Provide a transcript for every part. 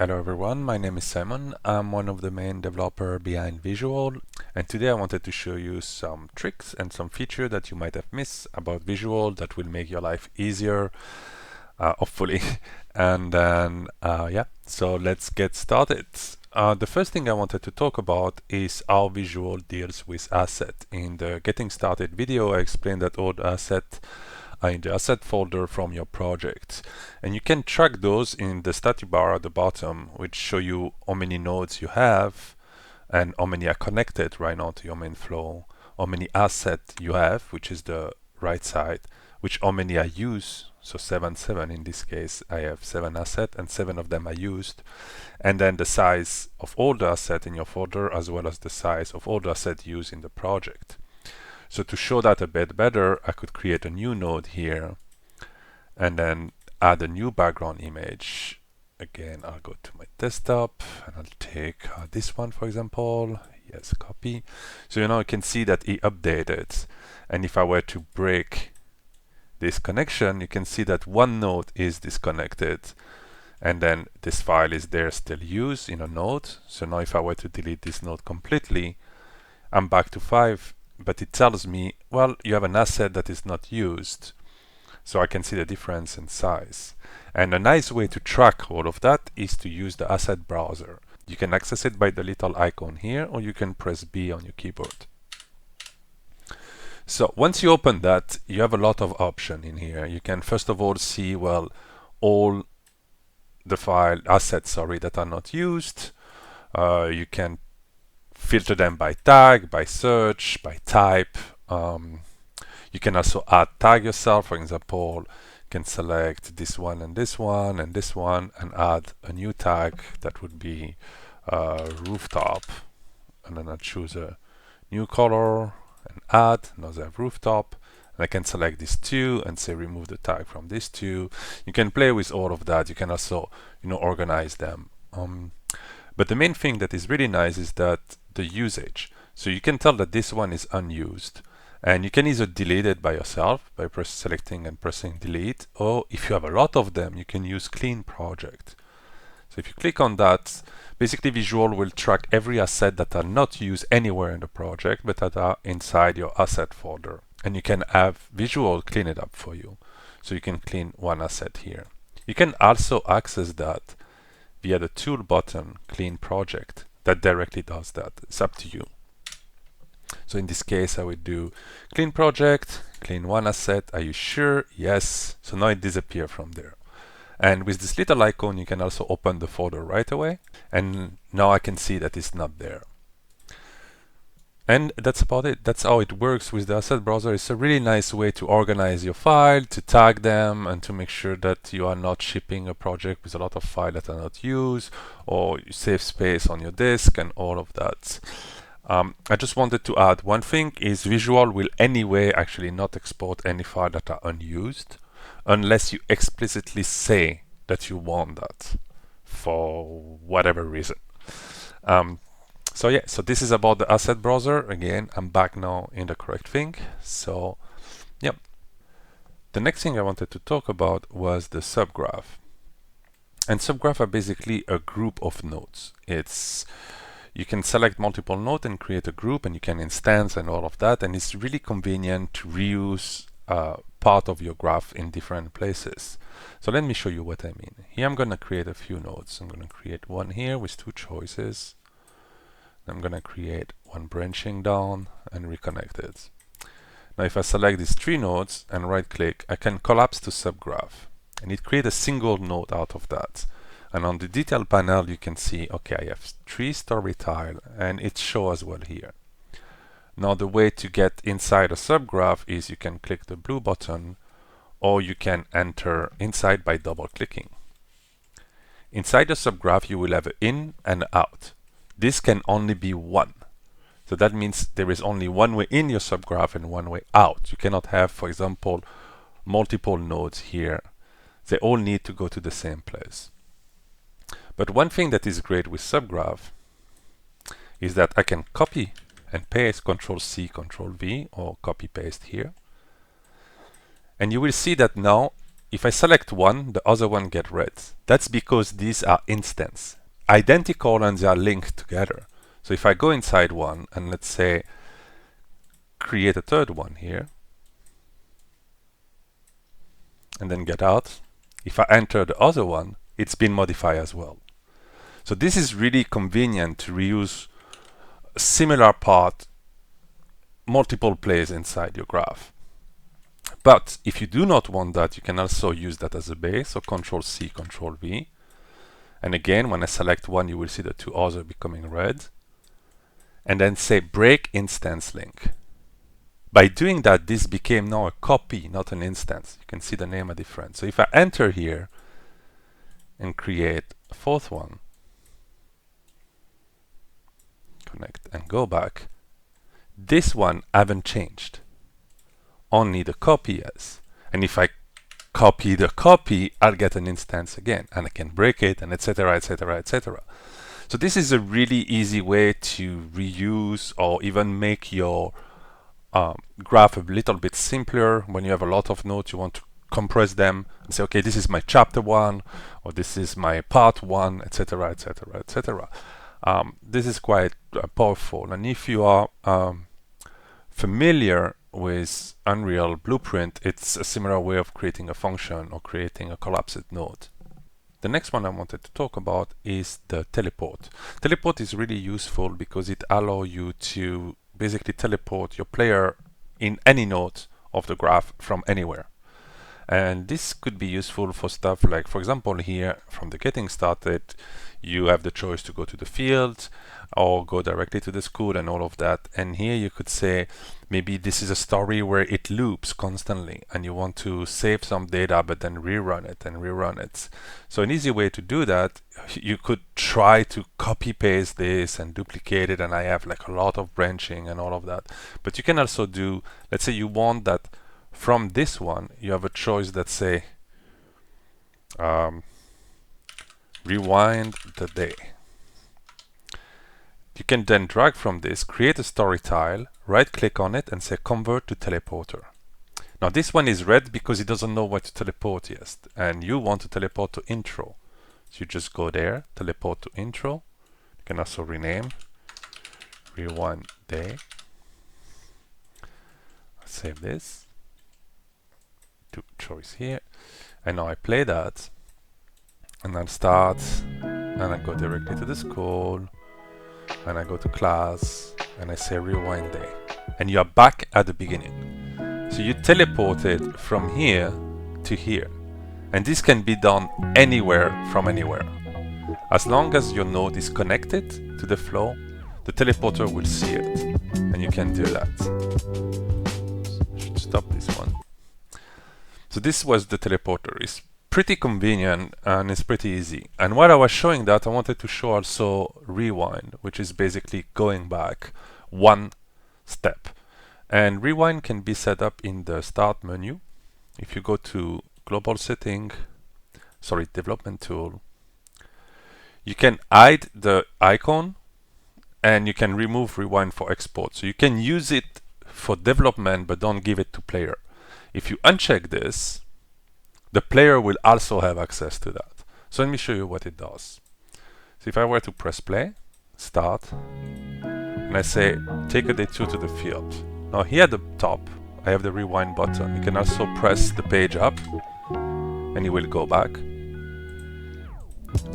Hello everyone, my name is Simone. I'm one of the main developers behind ViZual, and today I wanted to show you some tricks and some features that you might have missed about ViZual that will make your life easier, hopefully. And then, yeah, so let's get started. The first thing I wanted to talk about is how ViZual deals with asset. In the Getting Started video, I explained that all the assets in the asset folder from your project. And you can track those in the status bar at the bottom, which show you how many nodes you have and how many are connected right now to your main flow, how many assets you have, which is the right side, which how many are used. So 7 in this case, I have 7 assets and 7 of them are used. And then the size of all the assets in your folder as well as the size of all the assets used in the project. So to show that a bit better, I could create a new node here and then add a new background image. Again, I'll go to my desktop and I'll take this one, for example. Yes, copy. So you can see that it updated. And if I were to break this connection, you can see that one node is disconnected. And then this file is there still used in a node. So now if I were to delete this node completely, I'm back to 5. But it tells me, well, you have an asset that is not used. So I can see the difference in size. And a nice way to track all of that is to use the asset browser. You can access it by the little icon here, or you can press B on your keyboard. So once you open that, you have a lot of options in here. You can first of all see, well, all the file assets, that are not used. You can filter them by tag, by search, by type. You can also add tag yourself. For example, you can select this one and this one and this one and add a new tag that would be rooftop. And then I choose a new color and add. Now I have rooftop. And I can select these two and say remove the tag from these two. You can play with all of that. You can also, organize them. But the main thing that is really nice is that the usage. So you can tell that this one is unused. And you can either delete it by yourself by selecting and pressing delete, or if you have a lot of them, you can use clean project. So if you click on that, basically ViZual will track every asset that are not used anywhere in the project, but that are inside your asset folder. And you can have ViZual clean it up for you. So you can clean one asset here. You can also access that via the tool button, clean project, that directly does that. It's up to you. So in this case, I would do clean project, clean one asset. Are you sure? Yes. So now it disappears from there. And with this little icon, you can also open the folder right away. And now I can see that it's not there. And that's about it. That's how it works with the asset browser. It's a really nice way to organize your file, to tag them, and to make sure that you are not shipping a project with a lot of files that are not used, or you save space on your disk and all of that. I just wanted to add one thing is ViZual will anyway actually not export any file that are unused unless you explicitly say that you want that for whatever reason. So yeah, so this is about the asset browser. Again, I'm back now in the correct thing. So yeah. The next thing I wanted to talk about was the subgraph. And subgraph are basically a group of nodes. You can select multiple nodes and create a group, and you can instance and all of that, and it's really convenient to reuse part of your graph in different places. So let me show you what I mean. Here I'm going to create a few nodes. I'm going to create one here with 2 choices. I'm going to create one branching down and reconnect it. Now if I select these 3 nodes and right click, I can collapse to subgraph, and it creates a single node out of that. And on the detail panel, you can see, okay, I have 3 story tile, and it shows as well here. Now the way to get inside a subgraph is you can click the blue button, or you can enter inside by double clicking. Inside the subgraph, you will have an in and out. This can only be one. So that means there is only one way in your subgraph and one way out. You cannot have, for example, multiple nodes here. They all need to go to the same place. But one thing that is great with subgraph is that I can copy and paste, Control-C, Control-V, or copy-paste here. And you will see that now if I select one, the other one get red. That's because these are instants, identical, and they are linked together. So if I go inside one and let's say create a third one here and then get out, if I enter the other one, it's been modified as well. So this is really convenient to reuse a similar part multiple places inside your graph. But if you do not want that, you can also use that as a base. So Control C, Control V. And again, when I select one, you will see the two others becoming red. And then say break instance link. By doing that, this became now a copy, not an instance. You can see the name are different. So if I enter here and create a fourth one, connect and go back, this one haven't changed. Only the copy has. And if I copy the copy, I'll get an instance again, and I can break it, and etc., etc., etc. So this is a really easy way to reuse or even make your graph a little bit simpler. When you have a lot of nodes, you want to compress them and say, okay, this is my chapter one, or this is my part one, etc., etc., etc. This is quite powerful. And if you are familiar with Unreal Blueprint, it's a similar way of creating a function or creating a collapsed node. The next one I wanted to talk about is the teleport. Teleport is really useful because it allows you to basically teleport your player in any node of the graph from anywhere. And this could be useful for stuff like, for example, here from the getting started, you have the choice to go to the field or go directly to the school and all of that. And here you could say, maybe this is a story where it loops constantly and you want to save some data but then rerun it and rerun it. So an easy way to do that, you could try to copy paste this and duplicate it, and I have like a lot of branching and all of that. But you can also do, let's say you want that from this one, you have a choice that say rewind the day. You can then drag from this, create a story tile, right click on it and say convert to teleporter. Now this one is red because it doesn't know what to teleport yet, and you want to teleport to intro. So you just go there, teleport to intro. You can also rename, rewind day. Save this. Do choice here. And now I play that. And I'll start, and I go directly to the school, and I go to class, and I say rewind day. And you're back at the beginning. So you teleported from here to here. And this can be done anywhere from anywhere. As long as your node is connected to the flow, the teleporter will see it. And you can do that. I should stop this one. So this was the teleporter. It's pretty convenient and it's pretty easy. And while I was showing that, I wanted to show also rewind, which is basically going back one step. And rewind can be set up in the start menu. If you go to global setting, development tool, you can hide the icon and you can remove rewind for export. So you can use it for development, but don't give it to player. If you uncheck this, the player will also have access to that. So let me show you what it does. So if I were to press play, start, and I say take a detour to the field. Now here at the top, I have the rewind button. You can also press the page up, and it will go back.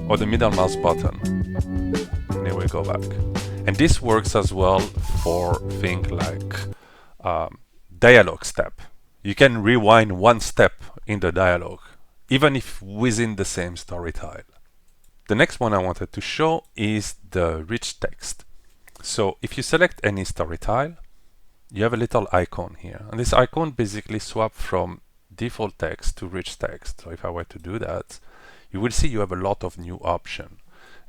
Or the middle mouse button, and it will go back. And this works as well for things like dialogue step. You can rewind one step in the dialogue, even if within the same story tile. The next one I wanted to show is the rich text. So if you select any story tile, you have a little icon here. And this icon basically swaps from default text to rich text. So if I were to do that, you will see you have a lot of new options.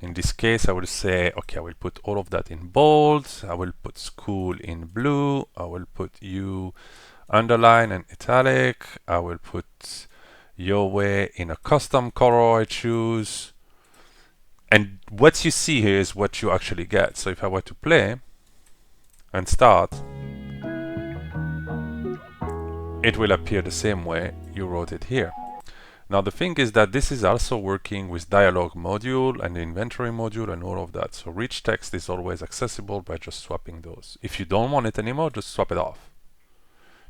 In this case, I will say, okay, I will put all of that in bold. I will put school in blue. I will put you underline and italic. I will put your way in a custom color I choose. And what you see here is what you actually get. So if I were to play and start, it will appear the same way you wrote it here. Now the thing is that this is also working with dialog module and the inventory module and all of that. So rich text is always accessible by just swapping those. If you don't want it anymore, just swap it off.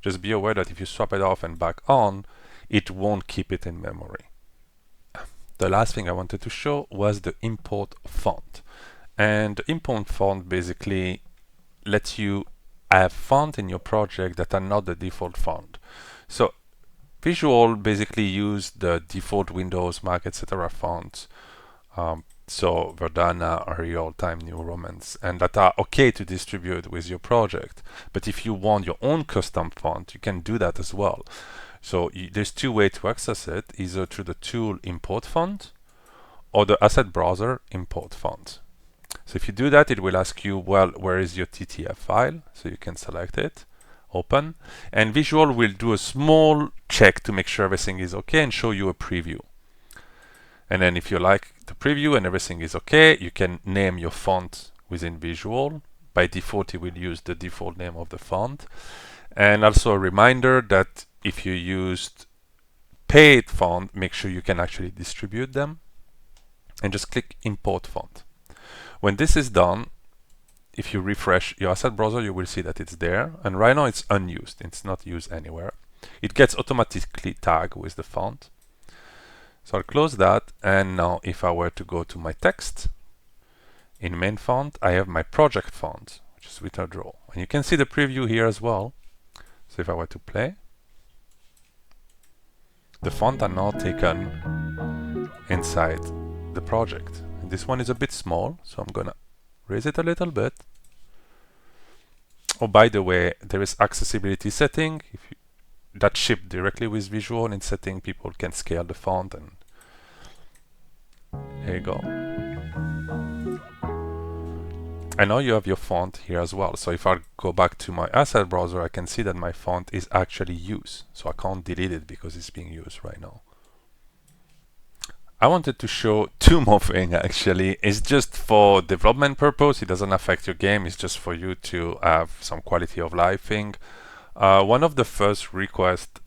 Just be aware that if you swap it off and back on, it won't keep it in memory. The last thing I wanted to show was the import font. And the import font basically lets you have font in your project that are not the default font. So ViZual basically use the default Windows, Mac, etc. fonts. So Verdana, Arial, Time New Roman, and that are okay to distribute with your project. But if you want your own custom font, you can do that as well. So there's two ways to access it, either through the tool import font or the asset browser import font. So if you do that, it will ask you, well, where is your TTF file? So you can select it, open, and ViZual will do a small check to make sure everything is okay and show you a preview. And then if you like the preview and everything is okay, you can name your font within ViZual. By default, it will use the default name of the font. And also a reminder that if you used paid font, make sure you can actually distribute them. And just click import font. When this is done, if you refresh your asset browser, you will see that it's there. And right now it's unused. It's not used anywhere. It gets automatically tagged with the font. So I'll close that. And now if I were to go to my text, in main font, I have my project font, which is Draw. And you can see the preview here as well. So if I were to play, the font are now taken inside the project. And this one is a bit small, so I'm gonna raise it a little bit. Oh, by the way, there is accessibility setting. If you, that shipped directly with ViZual. In setting, people can scale the font, and here you go. And now you have your font here as well. So if I go back to my asset browser, I can see that my font is actually used. So I can't delete it because it's being used right now. I wanted to show two more things actually. It's just for development purpose. It doesn't affect your game. It's just for you to have some quality of life thing. One of the first requests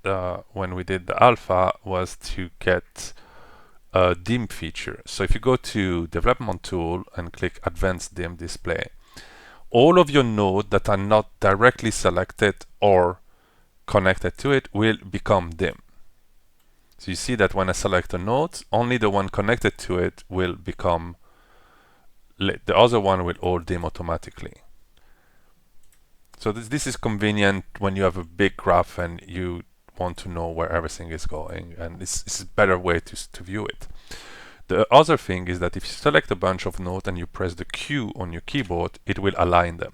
when we did the alpha was to get a dim feature. So if you go to development tool and click advanced dim display, all of your nodes that are not directly selected or connected to it will become dim. So you see that when I select a node, only the one connected to it will become lit. The other one will all dim automatically. So this is convenient when you have a big graph and you want to know where everything is going, and it's a better way to view it. The other thing is that if you select a bunch of nodes and you press the Q on your keyboard, it will align them.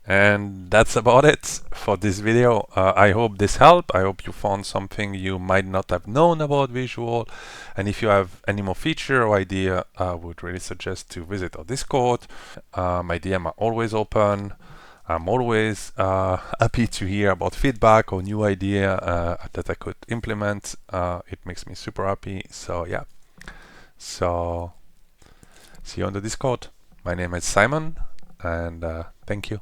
And that's about it for this video. I hope this helped. I hope you found something you might not have known about ViZual. And if you have any more feature or idea, I would really suggest to visit our Discord. My DM are always open. I'm always happy to hear about feedback or new idea that I could implement. It makes me super happy. So yeah. So see you on the Discord. My name is Simon, and thank you.